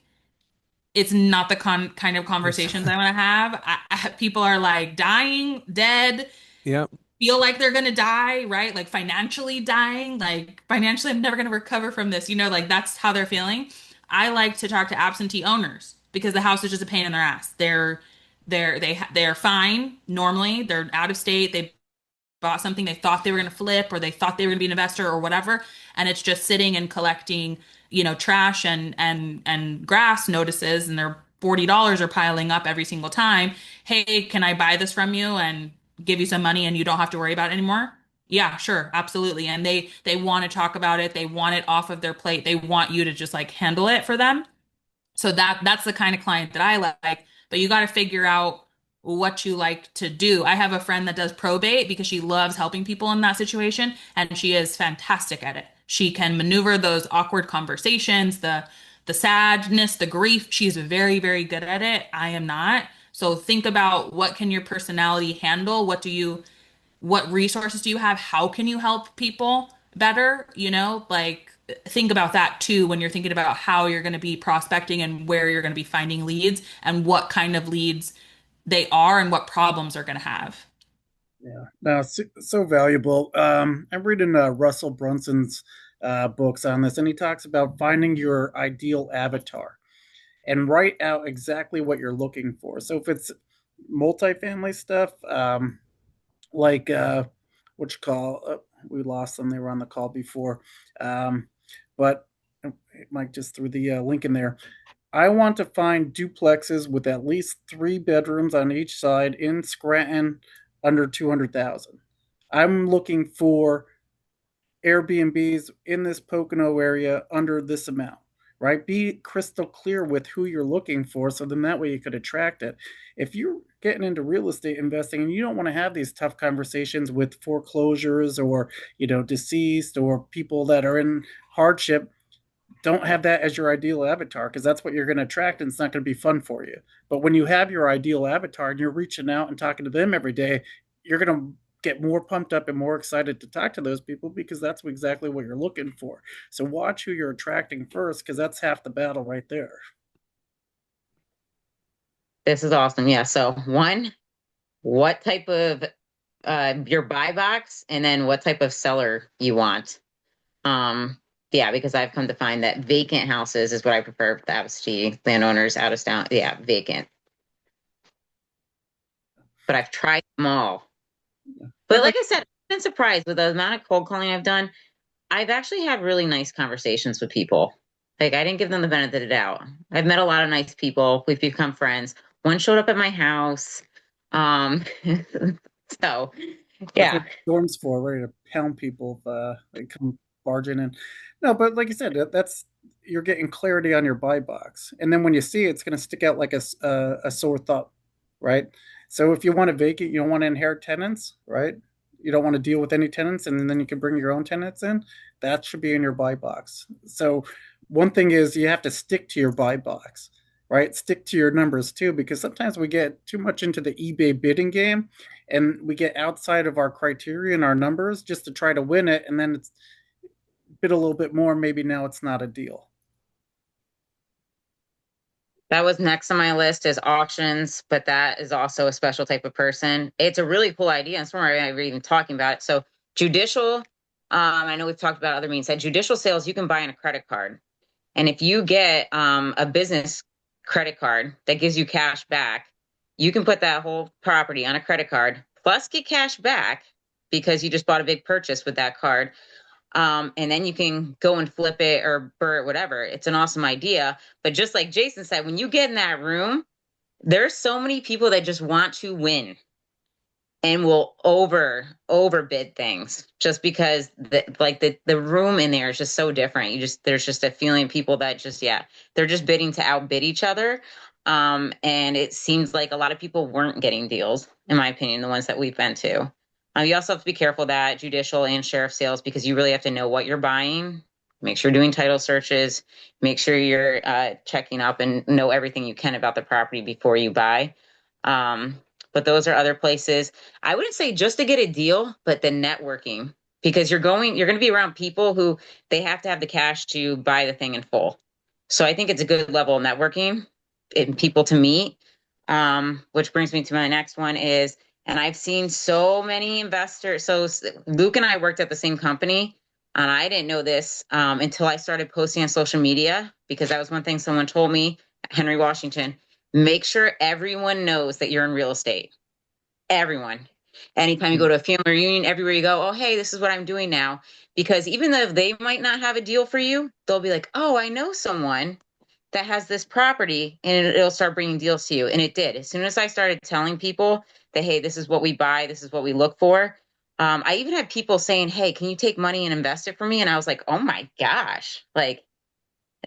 it's not the kind of It's, conversations I want to have. People are like dying, dead, yep. feel like they're gonna die, right? Like financially dying, like financially I'm never gonna recover from this. Like that's how they're feeling. I like to talk to absentee owners because the house is just a pain in their ass. They're fine normally. They're out of state. They bought something they thought they were going to flip, or they thought they were going to be an investor or whatever, and it's just sitting and collecting, trash and grass notices, and their $40 are piling up every single time. Hey, can I buy this from you and give you some money and you don't have to worry about it anymore? Yeah, sure, absolutely. And they want to talk about it. They want it off of their plate. They want you to just like handle it for them. So that's the kind of client that I like, but you got to figure out what you like to do. I have a friend that does probate because she loves helping people in that situation, and she is fantastic at it. She can maneuver those awkward conversations, the sadness, the grief. She's very, very good at it. I am not. So think about, what can your personality handle? What resources do you have? How can you help people better? Like think about that too when you're thinking about how you're going to be prospecting and where you're going to be finding leads and what kind of leads they are and what problems they're going to have. Yeah, no, so valuable. I'm reading Russell Brunson's books on this, and he talks about finding your ideal avatar and write out exactly what you're looking for. So if it's multifamily stuff, like what you call, we lost them. They were on the call before, but Mike just threw the link in there. I want to find duplexes with at least 3 bedrooms on each side in Scranton under 200,000. I'm looking for Airbnbs in this Pocono area under this amount, right? Be crystal clear with who you're looking for, so then that way you could attract it. If you're getting into real estate investing and you don't want to have these tough conversations with foreclosures or, deceased or people that are in hardship, don't have that as your ideal avatar, because that's what you're going to attract and it's not going to be fun for you. But when you have your ideal avatar and you're reaching out and talking to them every day, you're going to get more pumped up and more excited to talk to those people because that's exactly what you're looking for. So watch who you're attracting first, because that's half the battle right there. This is awesome. Yeah. So one, what type of your buy box, and then what type of seller you want. Um, Yeah, because I've come to find that vacant houses is what I prefer with the absentee landowners out of town. Yeah, vacant. But I've tried them all. But But like like, I said, I've been surprised with the amount of cold calling I've done. I've actually had really nice conversations with people. Like I didn't give them the benefit of the doubt. I've met a lot of nice people. We've become friends. One showed up at my house. Um, so that's yeah. what storm's for, ready to pound people if they come barging in. No, but like you said, that's you're getting clarity on your buy box, and then when you see it, it's going to stick out like a sore thumb, right? So if you want a vacant, you don't want to inherit tenants, right? You don't want to deal with any tenants, and then you can bring your own tenants in. That should be in your buy box. So one thing is you have to stick to your buy box, right? Stick to your numbers too, because sometimes we get too much into the eBay bidding game and we get outside of our criteria and our numbers just to try to win it, and then it's bid a little bit more. Maybe now it's not a deal. That was next on my list is auctions, but that is also a special type of person. It's a really cool idea. And somewhere I were even talking about it. So judicial, I know we've talked about other means that judicial sales you can buy on a credit card. And if you get a business credit card that gives you cash back, you can put that whole property on a credit card plus get cash back because you just bought a big purchase with that card. And then you can go and flip it or burr it, whatever. It's an awesome idea. But just like Jason said, when you get in that room, there's so many people that just want to win and will overbid things just because the room in there is just so different. There's just a feeling of people that just they're just bidding to outbid each other. And it seems like a lot of people weren't getting deals, in my opinion, the ones that we've been to. You also have to be careful that judicial and sheriff sales because you really have to know what you're buying. Make sure you're doing title searches. Make sure you're checking up and know everything you can about the property before you buy. But those are other places. I wouldn't say just to get a deal, but the networking because you're going to be around people who they have to have the cash to buy the thing in full. So I think it's a good level of networking and people to meet. Which brings me to my next one is, and I've seen so many investors. So Luke and I worked at the same company, and I didn't know this until I started posting on social media because that was one thing someone told me, Henry Washington. Make sure everyone knows that you're in real estate. Everyone. Anytime you go to a family reunion, everywhere you go, oh, hey, this is what I'm doing now. Because even though they might not have a deal for you, they'll be like, oh, I know someone that has this property and it'll start bringing deals to you. And it did. As soon as I started telling people that, hey, this is what we buy, this is what we look for. I even had people saying, hey, can you take money and invest it for me? And I was like, oh my gosh, like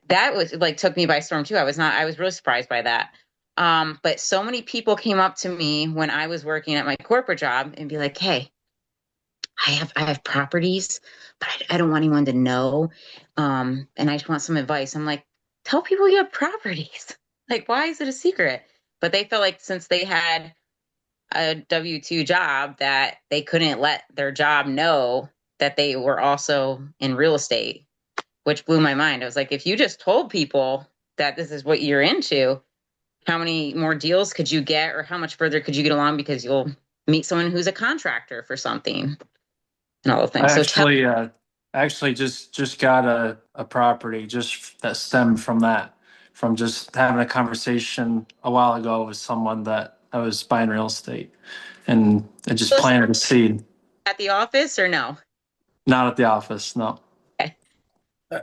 that was like took me by storm too. I was really surprised by that. But so many people came up to me when I was working at my corporate job and be like, hey, I have properties, but I don't want anyone to know. And I just want some advice. I'm like, tell people you have properties. Like, why is it a secret? But they felt like since they had a W-2 job that they couldn't let their job know that they were also in real estate, which blew my mind. I was like, if you just told people that this is what you're into, how many more deals could you get or how much further could you get along because you'll meet someone who's a contractor for something and all the I things. So tell actually just got a property just that stemmed from that, from just having a conversation a while ago with someone that I was buying real estate, and it just us planted a seed. at the office or no? Not at the office, no. Okay.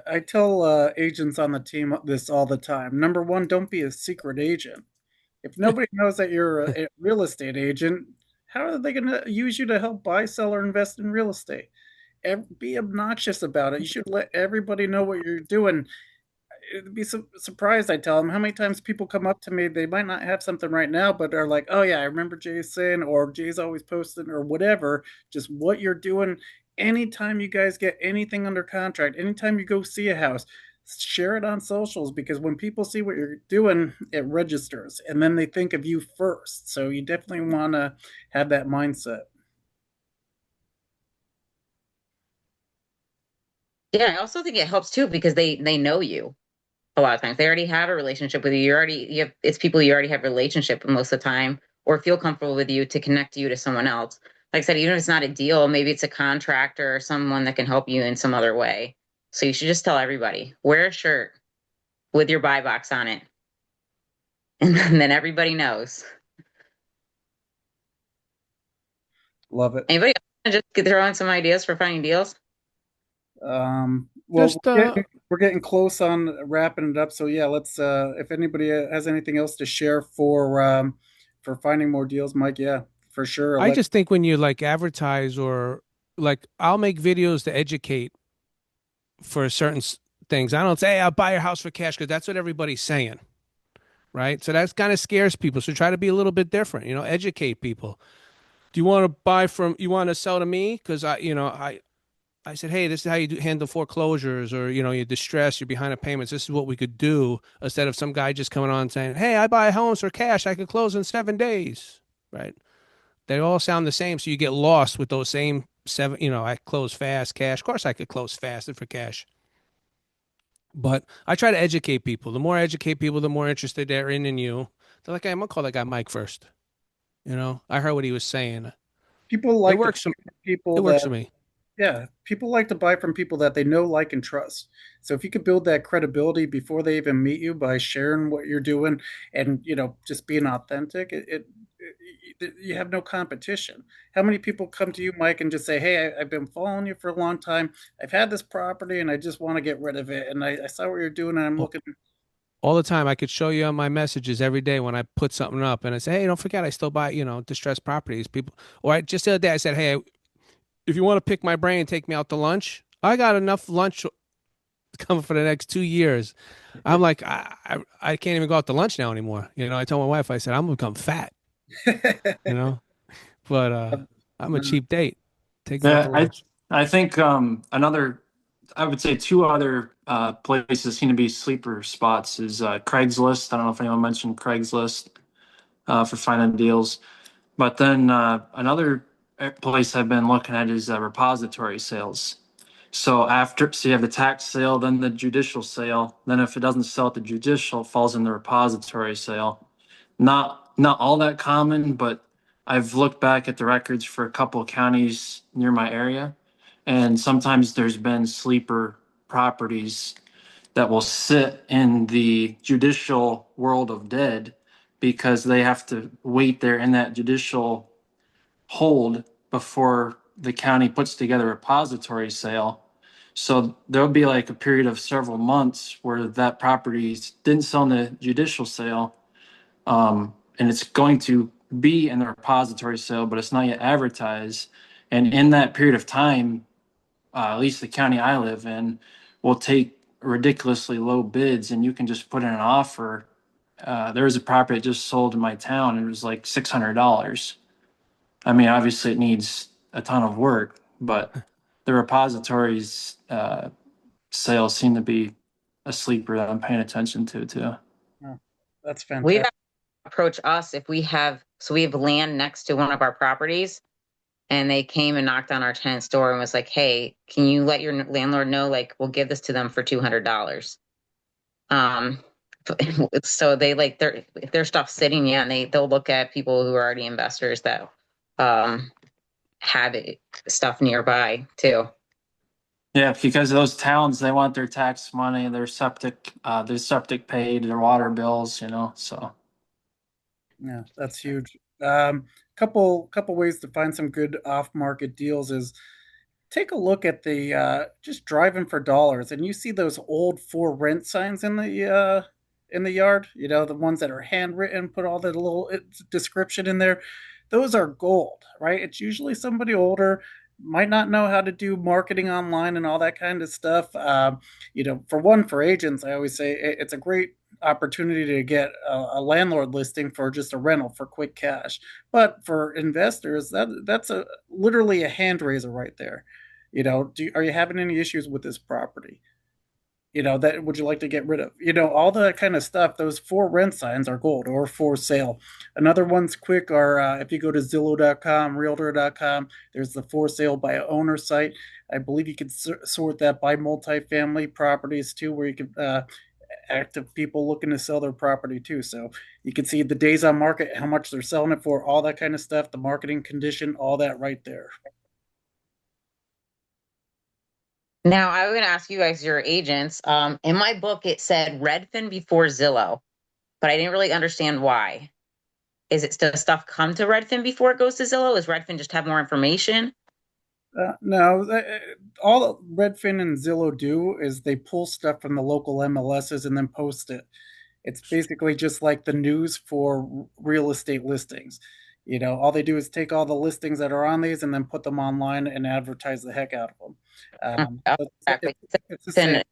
I tell agents on the team this all the time. Number one, don't be a secret agent. If nobody knows that you're a real estate agent, how are they going to use you to help buy, sell, or invest in real estate? Be obnoxious about it. You should let everybody know what you're doing. It'd be surprised. I tell them how many times people come up to me. They might not have something right now, but are like, "Oh yeah, I remember Jason," or "Jay's always posting," or whatever. Just what you're doing. Anytime you guys get anything under contract, anytime you go see a house, share it on socials because when people see what you're doing, it registers, and then they think of you first. So you definitely want to have that mindset. Yeah, I also think it helps too because they know you a lot of times. They already have a relationship with you. You have it's people you already have a relationship with most of the time or feel comfortable with you to connect you to someone else. Like I said, even if it's not a deal, maybe it's a contractor or someone that can help you in some other way. So you should just tell everybody, wear a shirt with your buy box on it. And then everybody knows. Love it. Anybody else just throw in some ideas for finding deals? Well, Just we're getting close on wrapping it up. So yeah, let's. If anybody has anything else to share for finding more deals, Mike, yeah, for sure. I just think when you like advertise or like I'll make videos to educate for certain things. I don't say, hey, I'll buy your house for cash because that's what everybody's saying, right? So that kind of scares people. So try to be a little bit different, educate people. Do you want to buy from, you want to sell to me? Because I said, hey, this is how you handle foreclosures or, you're distressed, you're behind on payments. This is what we could do instead of some guy just coming on and saying, hey, I buy homes for cash. I could close in 7 days, right? They all sound the same. So you get lost with those same seven, I close fast, cash. Of course I could close faster for cash. But I try to educate people. The more I educate people, the more interested they're in you. They're like, hey, I'm gonna call that guy Mike first. I heard what he was saying. people It like to works. buy from people It works that for me. Yeah, people like to buy from people that they know, like, and trust. So if you could build that credibility before they even meet you by sharing what you're doing and just being authentic, you have no competition. How many people come to you, Mike, and just say, "Hey, I've been following you for a long time. I've had this property and I just want to get rid of it. And I saw what you're doing and I'm All, looking." all the time. I could show you on my messages every day when I put something up, and I say, hey, don't forget, I still buy distressed properties. People, or just the other day, I said, hey, if you want to pick my brain and take me out to lunch, I got enough lunch coming for the next 2 years. I'm like, I can't even go out to lunch now anymore. I told my wife, I said, I'm gonna become fat. You know, but I'm a cheap date. Take me out to Yeah, lunch. I think another, I would say two other places seem to be sleeper spots is Craigslist. I don't know if anyone mentioned Craigslist for finding deals, but then another place I've been looking at is repository sales. So you have the tax sale, then the judicial sale. Then if it doesn't sell at the judicial, it falls in the repository sale. Not all that common, but I've looked back at the records for a couple of counties near my area, and sometimes there's been sleeper properties that will sit in the judicial world of dead because they have to wait there in that judicial hold before the county puts together a repository sale. So there'll be like a period of several months where that property didn't sell in the judicial sale, and it's going to be in the repository sale, but it's not yet advertised. And in that period of time, at least the county I live in, will take ridiculously low bids, and you can just put in an offer. There was a property that just sold in my town, and it was like $600. I mean, obviously, it needs a ton of work, but the repositories sales seem to be a sleeper that I'm paying attention to too. Oh, that's We've fantastic. had approach us if we have land next to one of our properties, and they came and knocked on our tenant's door and was like, hey, can you let your landlord know, like, we'll give this to them for $200. Um, so they like their stuff sitting, yeah, and they'll look at people who are already investors that um have stuff nearby too. Yeah, because those towns, they want their tax money, their septic paid, their water bills, so. Yeah, that's huge. Couple ways to find some good off market deals is take a look at the just driving for dollars, and you see those old for rent signs in the yard. The ones that are handwritten, put all the little description in there. Those are gold, right? It's usually somebody older, might not know how to do marketing online and all that kind of stuff. For one, for agents, I always say it's a great opportunity to get a landlord listing for just a rental for quick cash. But for investors, that's a literally a hand raiser right there. Are you having any issues with this property? That would you like to get rid of? All that kind of stuff. Those for rent signs are gold or for sale. Another one's quick are if you go to Zillow.com, Realtor.com, there's the for sale by owner site. I believe you could sort that by multifamily properties too, where you could active people looking to sell their property too. So you can see the days on market, how much they're selling it for, all that kind of stuff, the marketing condition, all that right there. Now, I was going to ask you guys, your agents. In my book, it said Redfin before Zillow, but I didn't really understand why. Is it does stuff come to Redfin before it goes to Zillow? Is Redfin just have more information? No, all Redfin and Zillow do is they pull stuff from the local MLSs and then post it. It's basically just like the news for real estate listings. All they do is take all the listings that are on these and then put them online and advertise the heck out of them. Oh, So exactly. it's the same. Redfin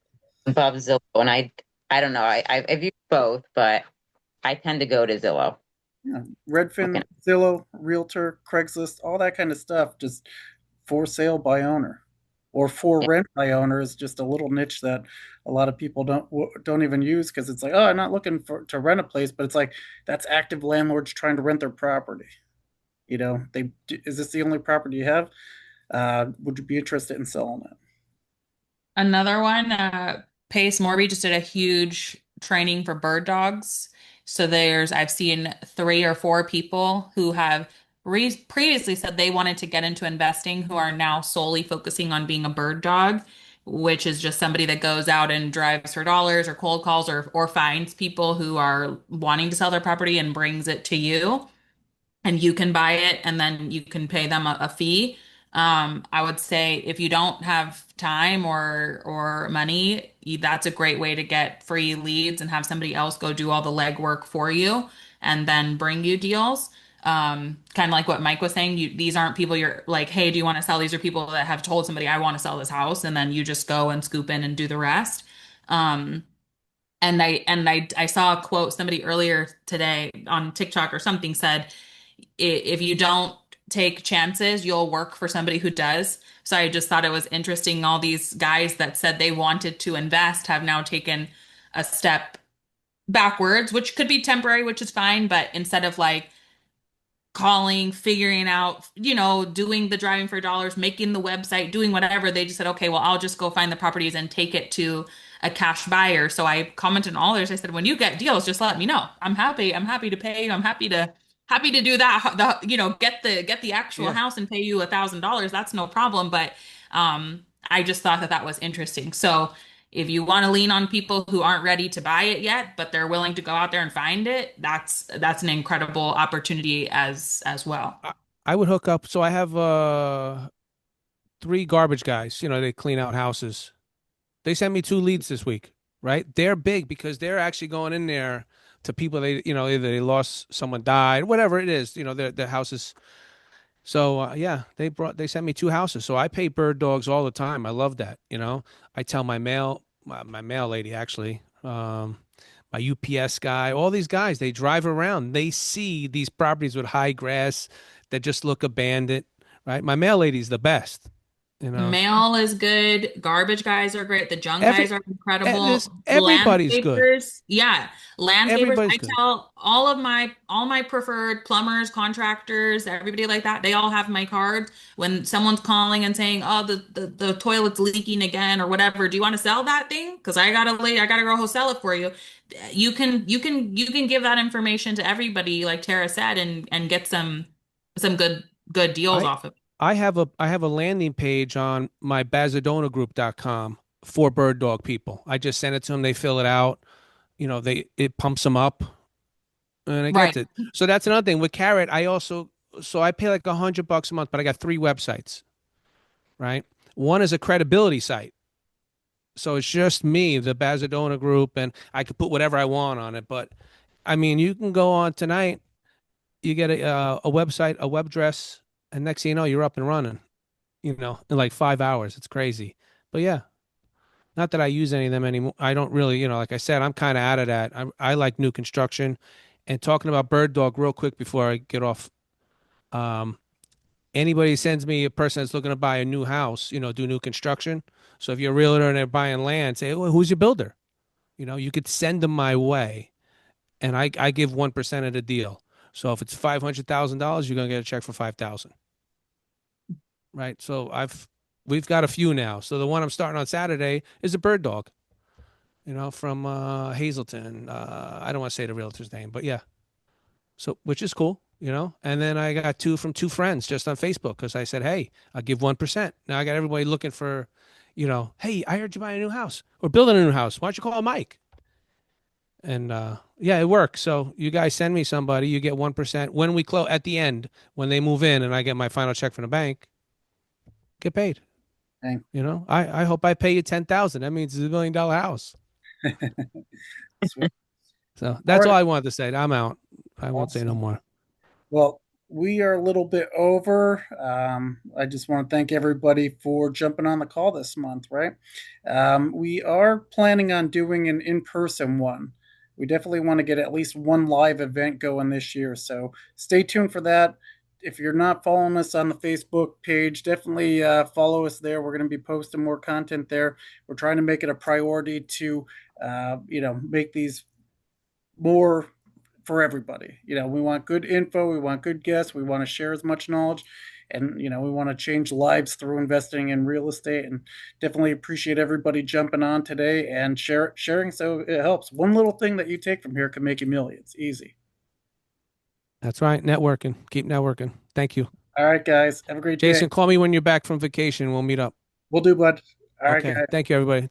above Zillow, and I don't know. I've used both, but I tend to go to Zillow. Yeah. Okay. Redfin, Zillow, Realtor, Craigslist, all that kind of stuff, just for sale by owner or for Yeah. rent by owner is just a little niche that a lot of people don't even use because it's like, oh, I'm not looking for to rent a place, but it's like that's active landlords trying to rent their property. They is this the only property you have? Would you be interested in selling it? Another one, Pace Morby just did a huge training for bird dogs. So I've seen 3 or 4 people who have previously said they wanted to get into investing who are now solely focusing on being a bird dog, which is just somebody that goes out and drives for dollars or cold calls or finds people who are wanting to sell their property and brings it to you and you can buy it and then you can pay them a fee. I would say if you don't have time or money, that's a great way to get free leads and have somebody else go do all the legwork for you and then bring you deals. Kind of like what Mike was saying, these aren't people you're like, hey, do you want to sell? These are people that have told somebody, I want to sell this house, and then you just go and scoop in and do the rest. Um, and I saw a quote somebody earlier today on TikTok or something said, if you don't take chances, you'll work for somebody who does. So I just thought it was interesting. All these guys that said they wanted to invest have now taken a step backwards, which could be temporary, which is fine. But instead of like calling, figuring out, doing the driving for dollars, making the website, doing whatever. They just said, okay, well, I'll just go find the properties and take it to a cash buyer. So I commented on all theirs. I said, when you get deals, just let me know. I'm happy. I'm happy to pay you. I'm happy to do that. Get the actual Yeah. house and pay you $1,000. That's no problem. But I just thought that was interesting. So if you want to lean on people who aren't ready to buy it yet, but they're willing to go out there and find it, that's an incredible opportunity as well. I would hook up. So I have 3 garbage guys. They clean out houses. They sent me 2 leads this week, right? They're big because they're actually going in there to people either they lost, someone died, whatever it is, their houses. So yeah, they sent me 2 houses. So I pay bird dogs all the time. I love that. I tell my mail lady actually, my UPS guy, all these guys, they drive around. They see these properties with high grass that just look abandoned, right? My mail lady's the best. You know, Mail is good. Garbage guys are great. The junk every guys are incredible. everybody's good. Landscapers, yeah, landscapers. Everybody's I good. tell all my preferred plumbers, contractors, everybody like that. They all have my cards. When someone's calling and saying, "Oh, the toilet's leaking again" or whatever, do you want to sell that thing? Because I got a girl who'll sell it for you. You can give that information to everybody, like Tara said, and get some good deals I off of it. I have a landing page on my bazadonagroup.com for bird dog people. I just send it to them. They fill it out. It pumps them up and it Right. gets it. So that's another thing with Carrot. I pay like $100 a month, but I got 3 websites, right? One is a credibility site. So it's just me, the Bazadona group, and I could put whatever I want on it. But I mean, you can go on tonight, you get a website, a web address, and next thing you know, you're up and running, in like 5 hours. It's crazy. But yeah, not that I use any of them anymore. I don't really, like I said, I'm kind of out of that. I like new construction. And talking about Bird Dog real quick before I get off, um, anybody sends me a person that's looking to buy a new house, do new construction. So if you're a realtor and they're buying land, say, well, who's your builder? You could send them my way, and I give 1% of the deal. So if it's $500,000, you're gonna get a check for 5,000, right? So we've got a few now. So the one I'm starting on Saturday is a bird dog, from Hazleton. I don't want to say the realtor's name, but yeah. So which is cool. And then I got 2 from 2 friends just on Facebook because I said, hey, I'll give 1%. Now I got everybody looking for, hey, I heard you buying a new house or building a new house. Why don't you call Mike? And yeah, it works. So you guys send me somebody, you get 1% when we close at the end, when they move in and I get my final check from the bank, get paid. Dang. I hope I pay you 10,000. That means it's $1 million house. Sweet. So All that's all right. I wanted to say. I'm out. I won't say no Awesome. more. Well, we are a little bit over. I just want to thank everybody for jumping on the call this month, right? We are planning on doing an in person one. We definitely want to get at least one live event going this year. So stay tuned for that. If you're not following us on the Facebook page, definitely follow us there. We're going to be posting more content there. We're trying to make it a priority to, make these more for everybody. We want good info, we want good guests, we want to share as much knowledge, and we want to change lives through investing in real estate. And definitely appreciate everybody jumping on today and sharing, so it helps. One little thing that you take from here can make you millions. Easy. That's right. Networking. Keep networking. Thank you. All right, guys. Have a great day. Jason, call me when you're back from vacation. We'll meet up. We'll do, bud. All right, Okay. guys. Thank you, everybody.